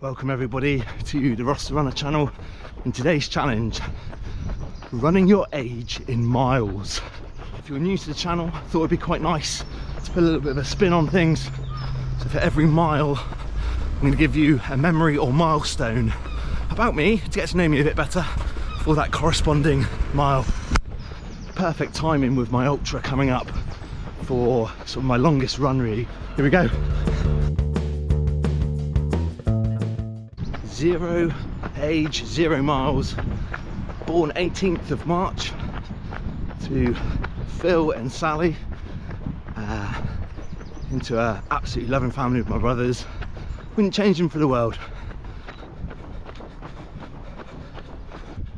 Welcome everybody to the Roster Runner channel. In today's challenge, running your age in miles. If you're new to the channel, I thought it'd be quite nice to put a little bit of a spin on things. So for every mile, I'm going to give you a memory or milestone about me to get to know me a bit better for that corresponding mile. Perfect timing with my ultra coming up for sort of my longest run really. Here we go. 0 age, 0 miles, born 18th of March to Phil and Sally, into an absolutely loving family with my brothers. Wouldn't change them for the world.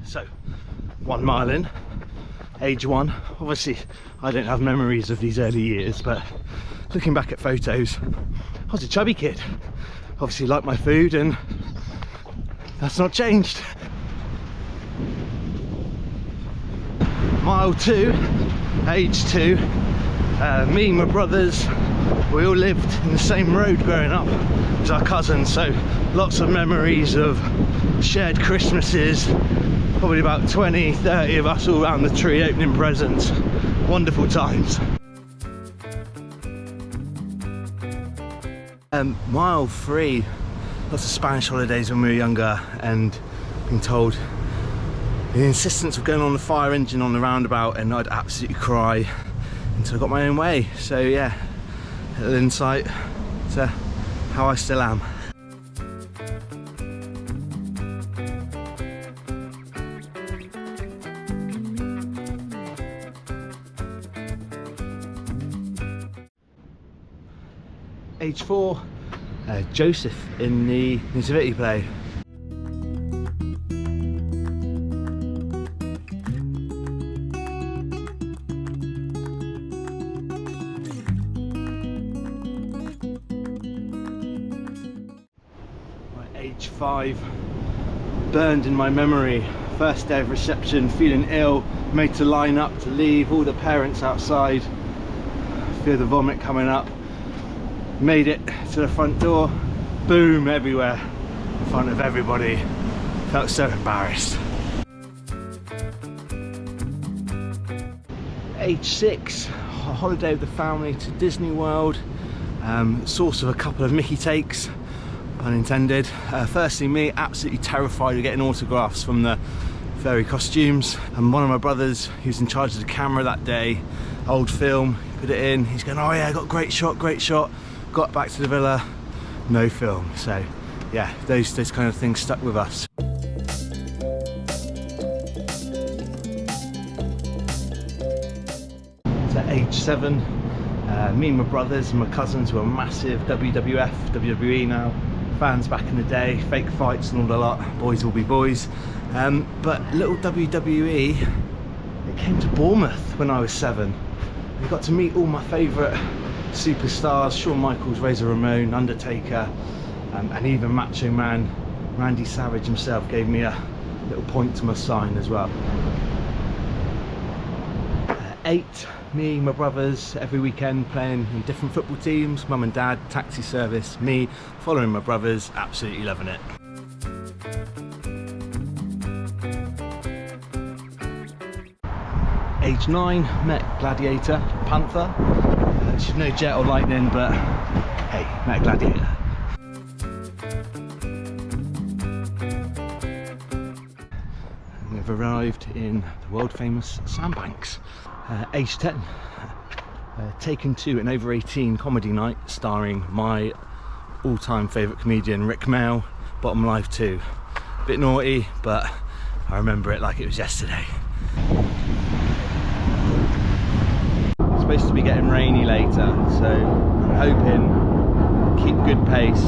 So 1 mile in, age 1. Obviously I don't have memories of these early years, but looking back at photos, I was a chubby kid. Obviously liked my food, and that's not changed. Mile 2, age 2. Me and my brothers, we all lived in the same road growing up as our cousins, so lots of memories of shared Christmases, probably about 20, 30 of us all around the tree opening presents. Wonderful times. Mile 3, lots of Spanish holidays when we were younger, and being told the insistence of going on the fire engine on the roundabout, and I'd absolutely cry until I got my own way. So yeah, a little insight to how I still am. Age 4, Joseph in the nativity play. Age 5, burned in my memory. First day of reception, feeling ill, made to line up to leave, all the parents outside, feel the vomit coming up. Made it to the front door, boom, everywhere, in front of everybody. Felt so embarrassed. Age 6, a holiday with the family to Disney World. Source of a couple of Mickey takes, pun intended. Firstly, me absolutely terrified of getting autographs from the fairy costumes, and one of my brothers who was in charge of the camera that day, old film, put it in, he's going, oh yeah, I got great shot. Got back to the villa, no film. So yeah, those kind of things stuck with us. So age 7, me and my brothers and my cousins were massive WWF, WWE now fans back in the day, fake fights and all the lot, boys will be boys. But little WWE, it came to Bournemouth when I was 7. We got to meet all my favourite superstars, Shawn Michaels, Razor Ramon, Undertaker, and even Macho Man Randy Savage himself gave me a little point to my sign as well. 8, me, my brothers, every weekend playing in different football teams, mum and dad, taxi service, me following my brothers, absolutely loving it. Age 9, met Gladiator, Panther. She's no Jet or Lightning, but hey, met a Gladiator. We've arrived in the world famous Sandbanks. Age 10, Taken to an over 18 comedy night starring my all-time favourite comedian Rick Mail, Bottom Life 2. Bit naughty, but I remember it like it was yesterday. Supposed to be getting rainy later, so I'm hoping keep good pace,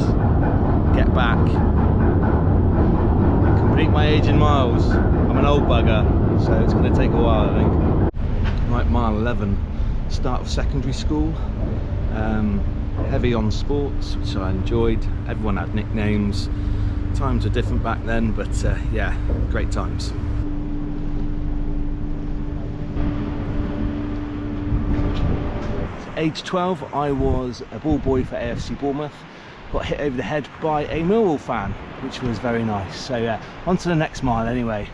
get back, and complete my age in miles. I'm an old bugger, so it's going to take a while, I think. Right, mile 11, start of secondary school. Heavy on sports, which I enjoyed. Everyone had nicknames. Times were different back then, but yeah, great times. Age 12, I was a ball boy for AFC Bournemouth. got hit over the head by a Millwall fan, which was very nice. So yeah, on to the next mile anyway.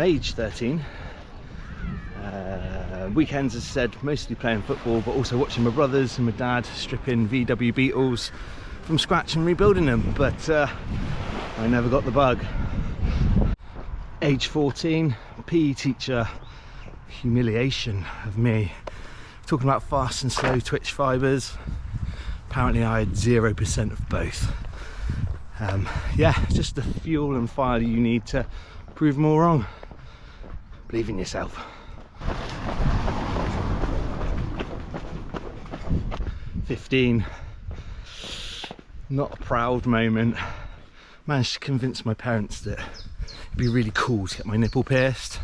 Age 13. Weekends, as I said, mostly playing football, but also watching my brothers and my dad stripping VW Beetles from scratch and rebuilding them, but I never got the bug. Age 14, PE teacher, humiliation of me. Talking about fast and slow twitch fibres. Apparently I had 0% of both. Yeah, just the fuel and fire you need to prove them all wrong. Believe in yourself. 15. Not a proud moment. Managed to convince my parents that it'd be really cool to get my nipple pierced.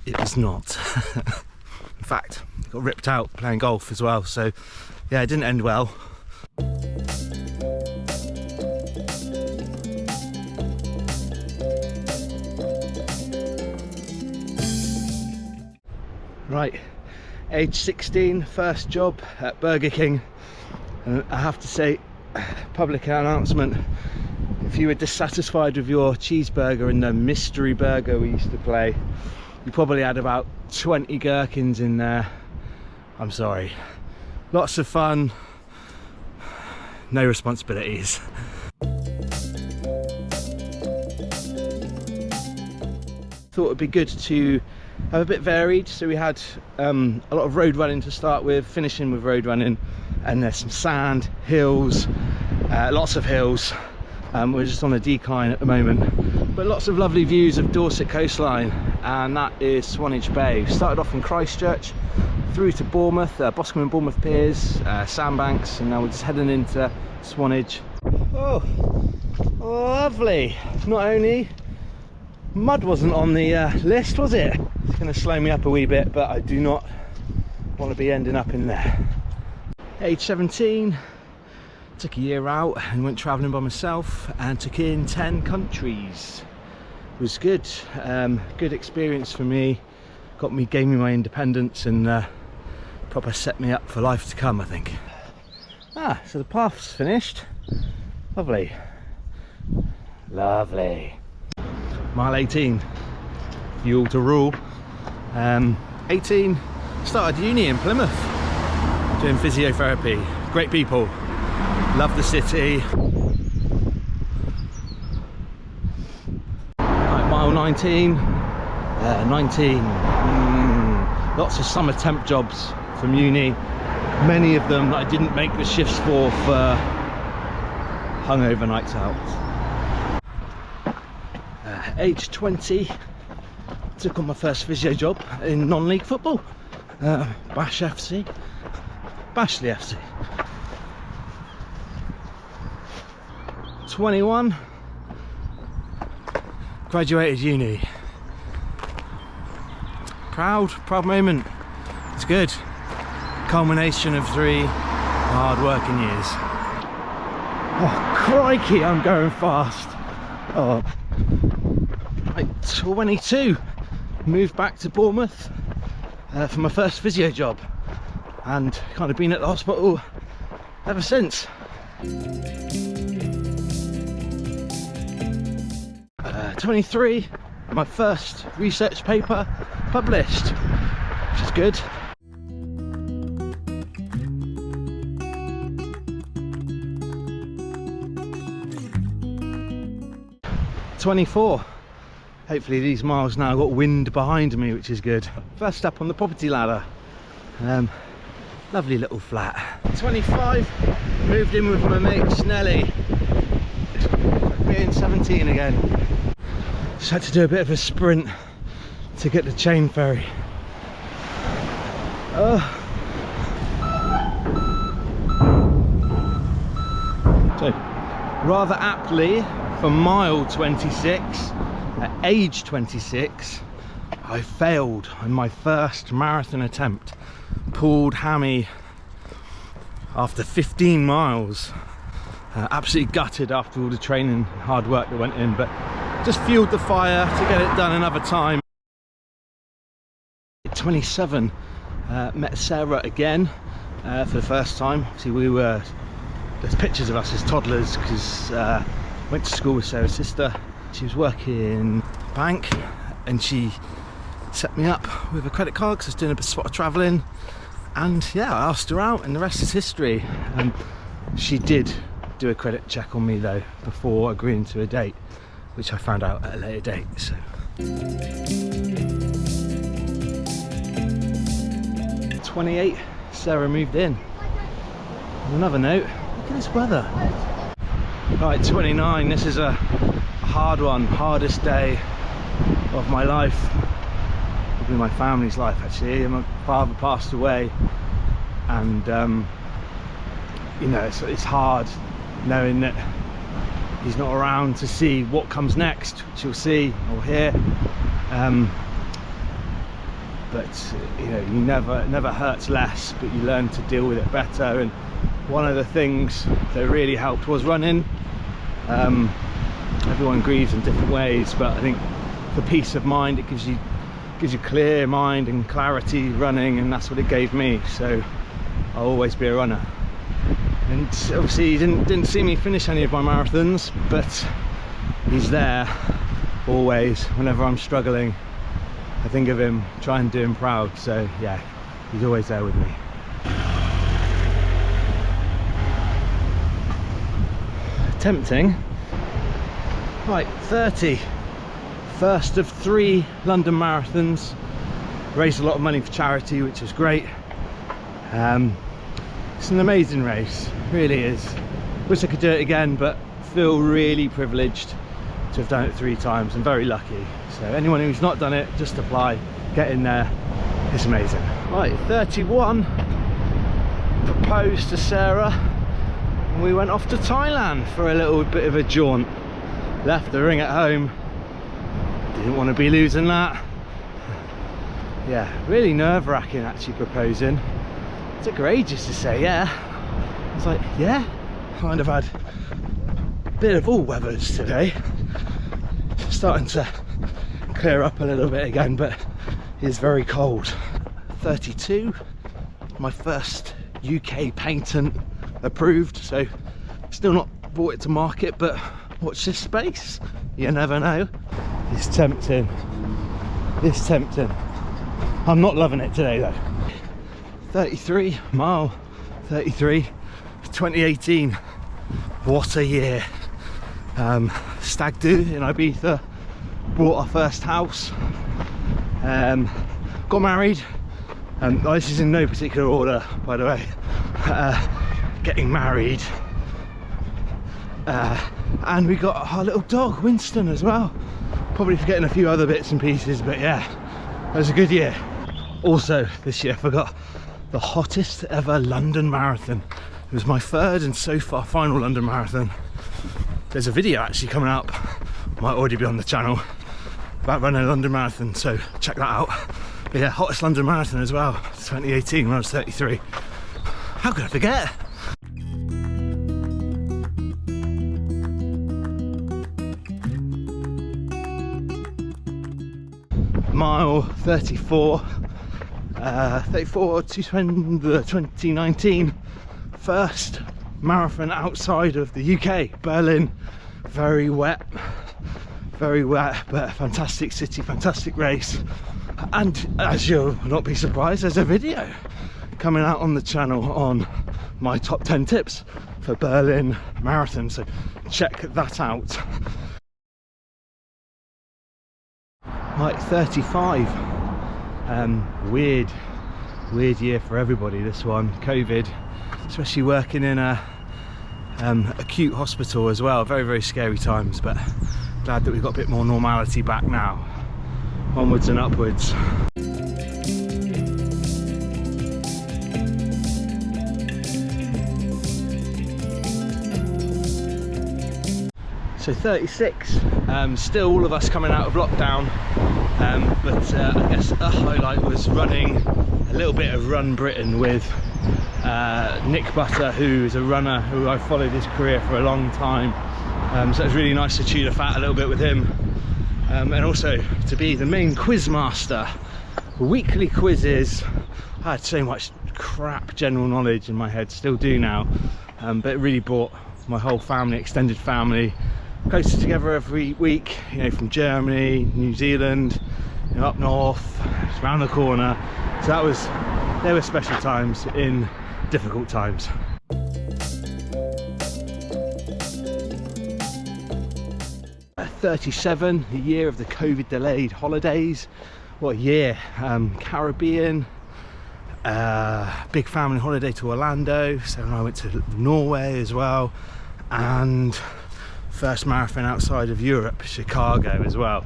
It was not. In fact, I got ripped out playing golf as well, so yeah, it didn't end well. Right, age 16, first job at Burger King, and I have to say, public announcement, if you were dissatisfied with your cheeseburger and the mystery burger we used to play, you probably had about 20 gherkins in there. I'm sorry. Lots of fun, no responsibilities. Thought it'd be good to have a bit varied, so we had a lot of road running to start with, finishing with road running, and there's some sand, hills, lots of hills. We're just on a decline at the moment, but lots of lovely views of Dorset coastline, and that is Swanage Bay. We started off in Christchurch, through to Bournemouth, Boscombe and Bournemouth piers, sandbanks, and now we're just heading into Swanage. Oh, lovely. Not only mud wasn't on the list, was it? It's going to slow me up a wee bit, but I do not want to be ending up in there. Age 17, took a year out and went travelling by myself and took in 10 countries. It was good, good experience for me. Gave me my independence and proper set me up for life to come, I think. So the path's finished. Lovely. Lovely. Mile 18, fuel to rule. 18, started uni in Plymouth, doing physiotherapy. Great people, love the city. Right, mile 19, 19. Lots of summer temp jobs from uni. Many of them that I didn't make the shifts for hungover nights out. Age 20, took on my first physio job in non-league football, Bashley FC. 21, graduated uni. Proud moment. It's good. Culmination of 3 hard working years. Oh crikey, I'm going fast. Oh. 22, moved back to Bournemouth for my first physio job, and kind of been at the hospital ever since. 23, my first research paper published, which is good. '24. Hopefully these miles now got wind behind me, which is good. First up on the property ladder. Lovely little flat. 25, moved in with my mate Snelly. Being 17 again. Just had to do a bit of a sprint to get the chain ferry. So, rather aptly, for mile 26, at age 26, I failed on my first marathon attempt. Pulled hammy after 15 miles. Absolutely gutted after all the training and hard work that went in, but just fueled the fire to get it done another time. 27, met Sarah again for the first time. See, there's pictures of us as toddlers because went to school with Sarah's sister. She was working bank and she set me up with a credit card because I was doing a spot of travelling, and yeah, I asked her out and the rest is history. She did do a credit check on me though before agreeing to a date, which I found out at a later date. So 28, Sarah moved in. On another note, look at this weather. Right, 29, this is a hard one, hardest day of my life, probably my family's life actually. My father passed away, and you know, it's hard knowing that he's not around to see what comes next, which you'll see or hear. But you know, it never hurts less, but you learn to deal with it better. And one of the things that really helped was running. Everyone grieves in different ways, but I think for peace of mind, it gives you clear mind and clarity running, and that's what it gave me. So I'll always be a runner. And obviously he didn't see me finish any of my marathons, but he's there always. Whenever I'm struggling, I think of him, try and do him proud. So yeah, he's always there with me. Tempting. Right, 30. First of 3 London marathons. Raised a lot of money for charity, which was great. It's an amazing race, really is. Wish I could do it again, but feel really privileged to have done it 3 times. I'm very lucky. So anyone who's not done it, just apply, get in there. It's amazing. Right, 31. Proposed to Sarah, and we went off to Thailand for a little bit of a jaunt. Left the ring at home. Didn't want to be losing that. Yeah, really nerve-wracking actually proposing. It took her ages to say yeah. I was like, yeah. Kind of had a bit of all weathers today. Starting to clear up a little bit again, but it's very cold. 32, my first UK patent approved, so still not brought it to market, but watch this space, you never know. It's tempting, it's tempting. I'm not loving it today though. 33, mile 33, 2018, what a year. Stag do in Ibiza, bought our first house, got married, this is in no particular order by the way. Getting married, and we got our little dog Winston as well, probably forgetting a few other bits and pieces, but yeah, it was a good year. Also this year I forgot the hottest ever London marathon. It was my 3rd and so far final London marathon. There's a video actually coming up, might already be on the channel, about running a London marathon, so check that out. But yeah, hottest London marathon as well, 2018 when I was 33. How could I forget? Mile 34, 2019, first marathon outside of the UK, Berlin. Very wet, but a fantastic city, fantastic race. And as you'll not be surprised, there's a video coming out on the channel on my top 10 tips for Berlin Marathon, so check that out. Right, 35. Weird year for everybody, this one. COVID, especially working in a acute hospital as well. Very, very scary times, but glad that we've got a bit more normality back now. Onwards and upwards. So 36, still all of us coming out of lockdown, but I guess a highlight was running a little bit of Run Britain with Nick Butter, who is a runner who I've followed his career for a long time, so it was really nice to chew the fat a little bit with him, and also to be the main quiz master weekly quizzes. I had so much crap general knowledge in my head, still do now, but it really brought my whole family, extended family, closer together every week, you know, from Germany, New Zealand, you know, up north, just around the corner. So they were special times in difficult times. At 37, the year of the COVID delayed holidays. What a year. Caribbean, big family holiday to Orlando, so I went to Norway as well, and first marathon outside of Europe, Chicago as well.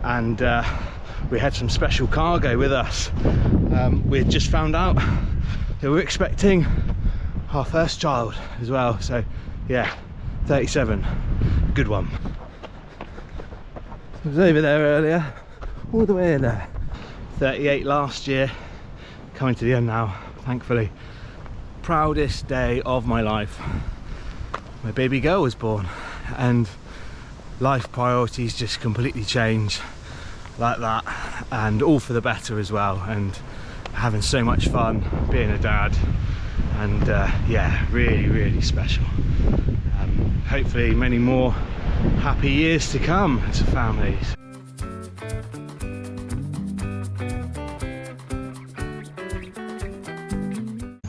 And we had some special cargo with us. We had just found out that we were expecting our first child as well, so yeah, 37, good one. I was over there earlier, all the way in there. 38 last year, coming to the end now, thankfully. Proudest day of my life. My baby girl was born, and life priorities just completely change like that, and all for the better as well, and having so much fun being a dad, and yeah, really special. Hopefully many more happy years to come as a family.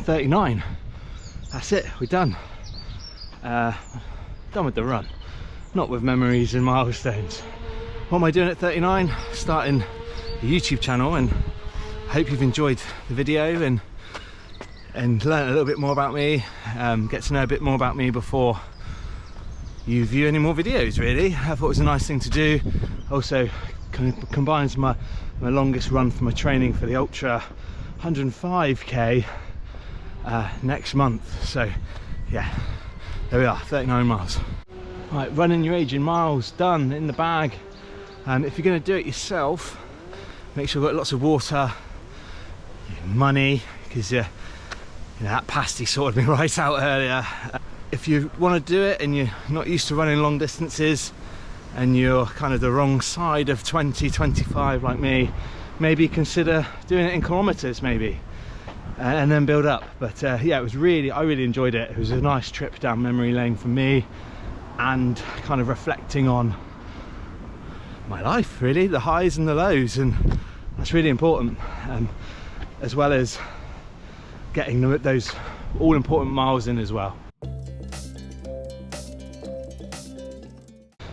39, that's it, we're done. Done with the run, not with memories and milestones. What am I doing at 39? Starting a YouTube channel, and I hope you've enjoyed the video and learn a little bit more about me, get to know a bit more about me before you view any more videos, really. I thought it was a nice thing to do. Also combines my longest run for my training for the Ultra 105k next month. So yeah, there we are, 39 miles. Right, running your age in miles done, in the bag. If you're going to do it yourself, make sure you've got lots of water, money, because you know, that pasty sorted me right out earlier. If you want to do it and you're not used to running long distances, and you're kind of the wrong side of 20, 25 like me, maybe consider doing it in kilometers maybe, and then build up. But yeah, I really enjoyed it. It was a nice trip down memory lane for me, and kind of reflecting on my life, really, the highs and the lows, and that's really important, as well as getting those all important miles in as well.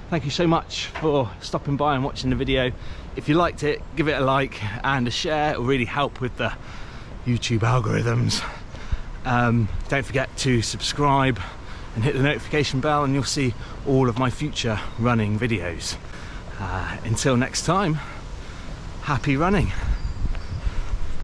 Thank you so much for stopping by and watching the video. If you liked it, give it a like and a share. It will really help with the YouTube algorithms. Don't forget to subscribe and hit the notification bell, and you'll see all of my future running videos. Until next time, happy running.